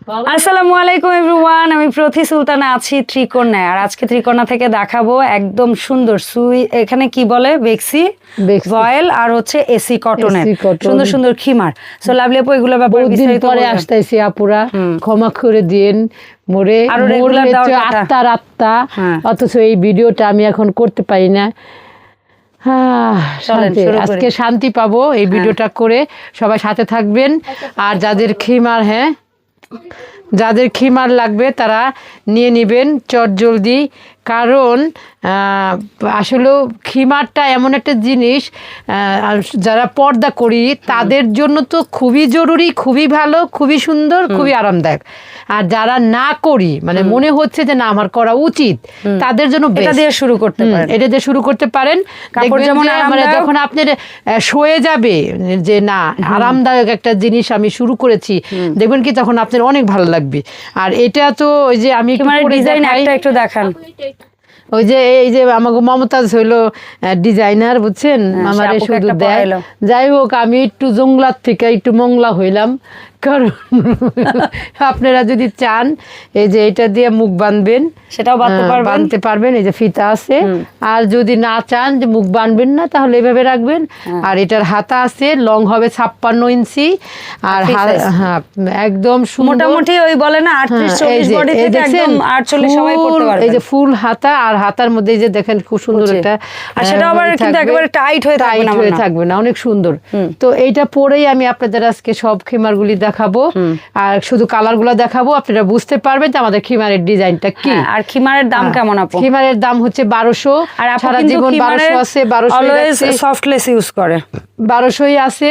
আসসালামু আলাইকুম এভরিওয়ান, আমি প্রথি সুলতানা আছি ত্রিকোণায়। আর আজকে ত্রিকোণা থেকে দেখাবো একদম সুন্দর এখানে কি বলে বেক্সি ভয়েল আর হচ্ছে এসি কটনের সুন্দর সুন্দর খিমার। সো লাভলি আপু এগুলোর ব্যাপারে বিস্তারিত পরে আসতেছি আপুরা, ক্ষমা করে দিন মোরে আত্মা অথচ এই ভিডিওটা আমি এখন করতে পারি না। আজকে শান্তি পাবো এই ভিডিওটা করে। সবাই সাথে থাকবেন। আর যাদের খিমার লাগবে তারা নিয়ে নেবেন চটজলদি, কারণ আসলে খিমারটা এমন একটা জিনিস যারা পর্দা করি তাদের জন্য তো খুবই জরুরি, খুবই ভালো, খুবই সুন্দর, খুবই আরামদায়ক। আর যারা না করি মানে মনে হচ্ছে যে না আমার করা উচিত, তাদের জন্য এটা দিয়ে শুরু করতে পারেন। এটা দিয়ে শুরু করতে পারেন। মানে যখন আপনার সয়ে যাবে যে না আরামদায়ক একটা জিনিস আমি শুরু করেছি, দেখবেন কি তখন আপনার অনেক ভালো লাগবে। আর এটা তো ওই যে আমি একটু দেখান, ওই যে এই যে আমাকে মমতাজ হইলো ডিজাইনার, বুঝছেন, আমার শুধু দেয়। যাই হোক, আমি একটু জংলার থেকে একটু মংলা হইলাম, কারণ আপনারা যদি চান এই যে এটা দিয়ে মুখ বাঁধবেন সেটাও বাঁধতে পারবেন, এই যে ফিতা আছে। আর যদি না চান যে মুখ বাঁধবেন না, তাহলে এভাবে রাখবেন। আর এটার হাতা আছে, লং হবে 56 ইঞ্চি। আর একদম মোটামুটি ওই বলে না 38-40 বডি থেকে একদম 48 সবাই পড়তে পারবে। এই যে ফুল হাতা, আর হাতার মধ্যে এই যে দেখেন খুব সুন্দর একটা, আর সেটা আবার কিন্তু একেবারে টাইট হয়ে থাকবে না, অনেক সুন্দর। তো এইটা পরেই আমি আপনাদের আজকে সব খিমারগুলি দেখাবো, আর শুধু কালারগুলো দেখাবো, আপনারা বুঝতে পারবেন যে আমাদের খিমারের ডিজাইনটা কি। আর খিমারের দাম কেমন আপু? খিমারের দাম হচ্ছে 1200। আর সারা জীবন 1200 আছে, 1200 সফট লেস ইউজ করে, 1200ই আছে।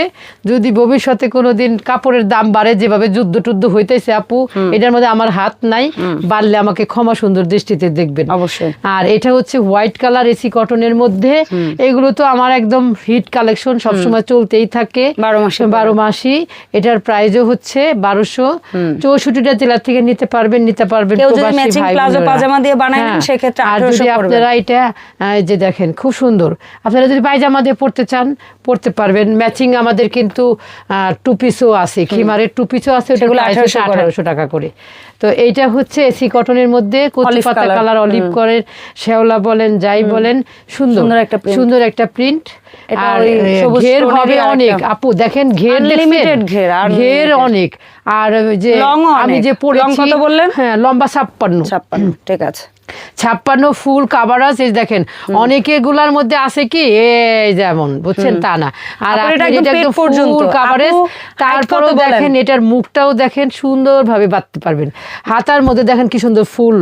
যদি ভবিষ্যতে কোনোদিন কাপড়ের দাম বাড়ে, যেভাবে যুদ্ধ টুদ্ধ হইতেছে আপু, এটার মধ্যে আমার হাত নাই, বাড়লে আমাকে ক্ষমা সুন্দর দৃষ্টিতে দেখবেন অবশ্যই। আর এটা হচ্ছে হোয়াইট কালার এসি কটনের মধ্যে। এগুলো তো আমার একদম হিট কালেকশন, সবসময় চলতেই থাকে 12 মাসই। এটার প্রাইসও হচ্ছে 1200। 64টা জেলা থেকে নিতে পারবেন। পাজামা দিয়ে বানাবেন সেক্ষেত্রে 1800 আর যদি আপনারা এটা যে দেখেন খুব সুন্দর, আপনারা যদি পায়জামা দিয়ে পড়তে চান পড়তে পারবেন। ম্যাচিং আমাদের কিন্তু টু পিসও আছে, খিমারের টু পিসও আছে, ওটা 1800 টাকা করে। তো এইটা হচ্ছে এসি কটনের মধ্যে কচু পাতা কালার, অলিভ করেন, শেওলা বলেন, যাই বলেন, সুন্দর একটা প্রিন্ট। আর ঘের হবে অনেক আপু, দেখেন ঘের অনেক। আর যে আমি যে পড়েছি, কত বললেন? হ্যাঁ, লম্বা 56। ঠিক আছে, 56 ফুল কাভারাজ। দেখেন অনেকে গুলার মধ্যে আছে কি এই যেমন, বুঝছেন, তা না। আর ফুল কাভারেজ। তারপরে দেখেন এটার মুখটাও দেখেন সুন্দরভাবে বাঁধতে পারবেন। হাতার মধ্যে দেখেন কি সুন্দর ফুল।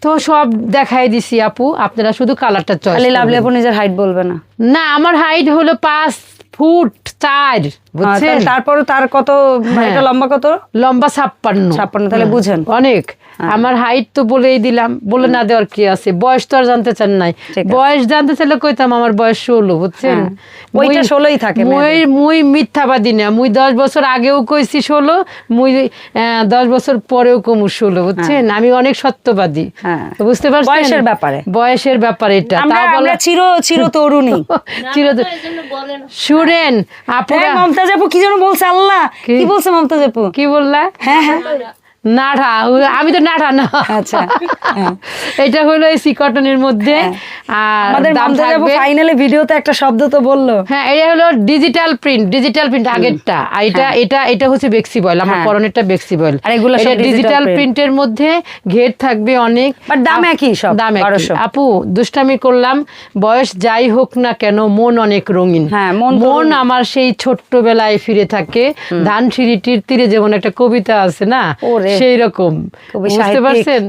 তো সব দেখাই দিছি আপু, আপনারা শুধু কালারটা চয়েস করবেন। লাভলি আপু নিজের হাইট বলবে না? না, আমার হাইট হলো 5 ফুট 4, বুঝছেন। তারপরে তার কত, এটা লম্বা কত? লম্বা 56। তাহলে বুঝেন অনেক। আমার হাইট তো বলেই দিলাম, বলে না দেওয়ার কি আছে। বয়স তো আর জানতে চান নাই, বয়স জানতে চাইলে কইতাম আমার বয়স 16, বুঝছেন। ওইটা 16ই থাকে। মুই মিথ্যাবাদী না, মুই 10 বছর আগেও কইছি 16, মুই 10 বছর পরেও কমু 16, বুঝছেন। আমি অনেক সত্যবাদী, বুঝতে পারছেন। বয়সের ব্যাপারে এটা আমরা চির তরুণী। শুনেন আপুরা, মমতাজ আপু কি যেন বলছে, আল্লাহ কি বলছে মমতাজ আপু? কি বললা? নাড়া, আমি তো নাড়া না। আচ্ছা, এটা হলো এসি কটনের মধ্যে। আর আমাদের মমতাজ আপু ফাইনালি ভিডিওতে একটা শব্দ তো বললো। হ্যাঁ, এটা হলো ডিজিটাল প্রিন্ট আগেরটা। এটা হচ্ছে বেক্সি বয়েল, আমার পরনেরটা বেক্সি বয়েল। আর এগুলো ডিজিটাল প্রিন্টের মধ্যে ঘের থাকবে অনেক, বাট দাম একই, সব দাম একই। আপু দুষ্টামি করলাম, বয়স যাই হোক না কেন মন অনেক রঙিন। মন আমার সেই ছোট্টবেলায় ফিরে থাকে। ধানসিঁড়িটির তীরে যেমন একটা কবিতা আছে না, সেই রকম, বুঝতে পারছেন।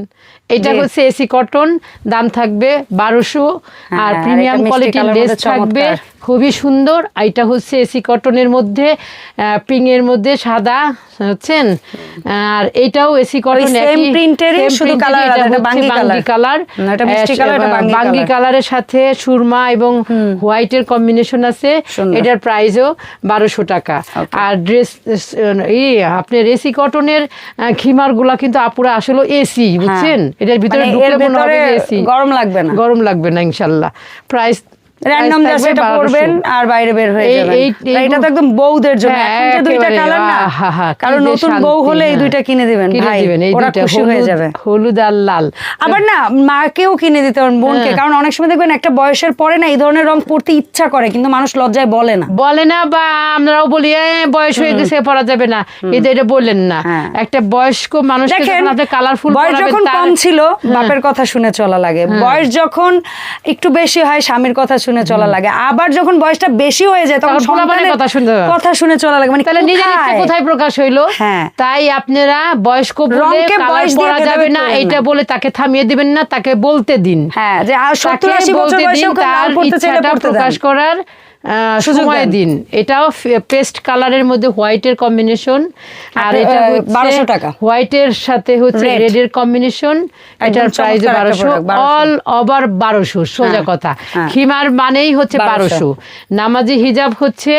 এটা হচ্ছে এসি কটন, দাম থাকবে 1200। আর প্রিমিয়াম কোয়ালিটির লেস থাকবে, খুবই সুন্দর। এটা হচ্ছে এসি কটনের মধ্যে পিঙ্কের মধ্যে সাদা, বুঝছেন। আর এটাও এসি কটন, বাঙ্গি কালারের সাথে সুরমা এবং হোয়াইটের কম্বিনেশন আছে। এটার প্রাইসও 1200 টাকা। আর ড্রেস আপনার এসি কটনের খিমার গুলা কিন্তু আপুরা আসলে এসি, বুঝছেন। এটার ভিতরে ঢুকলে মনে হবে এসি, গরম লাগবে না ইনশাল্লাহ। প্রাইস র‍্যান্ডম জাস্ট এটা পরবেন আর বাইরে বের হয়ে যাবেন। এটা তো একদম বউদের জন্য। এখন যে দুইটা কালার না, কারণ নতুন বউ হলে এই দুইটা কিনে দিবেন ভাই, ওরা খুশি হয়ে যাবে। হলুদ আর লাল। আবার না মাকেও কিনে দিতে পারেন, বোনকে, কারণ অনেক সময় দেখবেন একটা বয়সের পরে না এই ধরনের রং পরতে ইচ্ছা করে, কিন্তু মানুষ লজ্জায় বলে না, বা আমরাও বলি বয়স হয়ে গেছে পরা যাবে না, এটা বললেন না। একটা বয়স্ক মানুষকে যখন আপনি কালারফুল বয়স যখন কম ছিল বাপের কথা শুনে চলা লাগে, বয়স যখন একটু বেশি হয় স্বামীর কথা শুনে চলা লাগে, আবার যখন বয়সটা বেশি হয়ে যায় তখন সন্তানের কথা শুনে চলা লাগে। মানে তাহলে নিজের ইচ্ছা কোথায় প্রকাশ হইলো? তাই আপনারা বয়স্ক বলে কালার পরা যাবে না এটা বলে তাকে থামিয়ে দিবেন না, তাকে বলতে দিন। হ্যাঁ, যে 70-80 বছর বয়সেও তার ইচ্ছাটা প্রকাশ করার সময় দিন। এটাও পেস্ট কালারের মধ্যে হোয়াইটের কম্বিনেশন, আর এটা 1200 টাকা। হোয়াইটের সাথে হচ্ছে রেডের কম্বিনেশন। এটার প্রাইস 1200, অল ওভার 1200। সোজা কথা, খিমার মানেই হচ্ছে 1200। নামাজি হিজাব হচ্ছে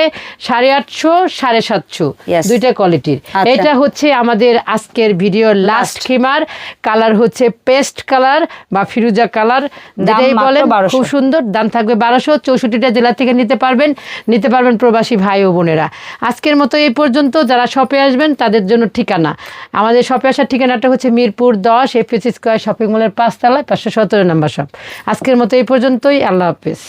850, 750, দুইটা কোয়ালিটির। এটা হচ্ছে আমাদের আজকের ভিডিওর লাস্ট খিমার। কালার হচ্ছে পেস্ট কালার বা ফিরোজা কালার, যেটাই বলেন, খুব সুন্দর। দাম থাকবে 1200। 64টা জেলা থেকে নিতে পারবেন প্রবাসী ভাই ও বোনেরা। আজকের মতো এই পর্যন্ত। যারা শপে আসবেন তাদের জন্য ঠিকানা, আমাদের শপে আসার ঠিকানাটা হচ্ছে মিরপুর 10 এফএসি স্কয়ার শপিং মলের 5 তলায় 517 নম্বর শপ। আজকের মতো এই পর্যন্তই। আল্লাহ হাফেজ।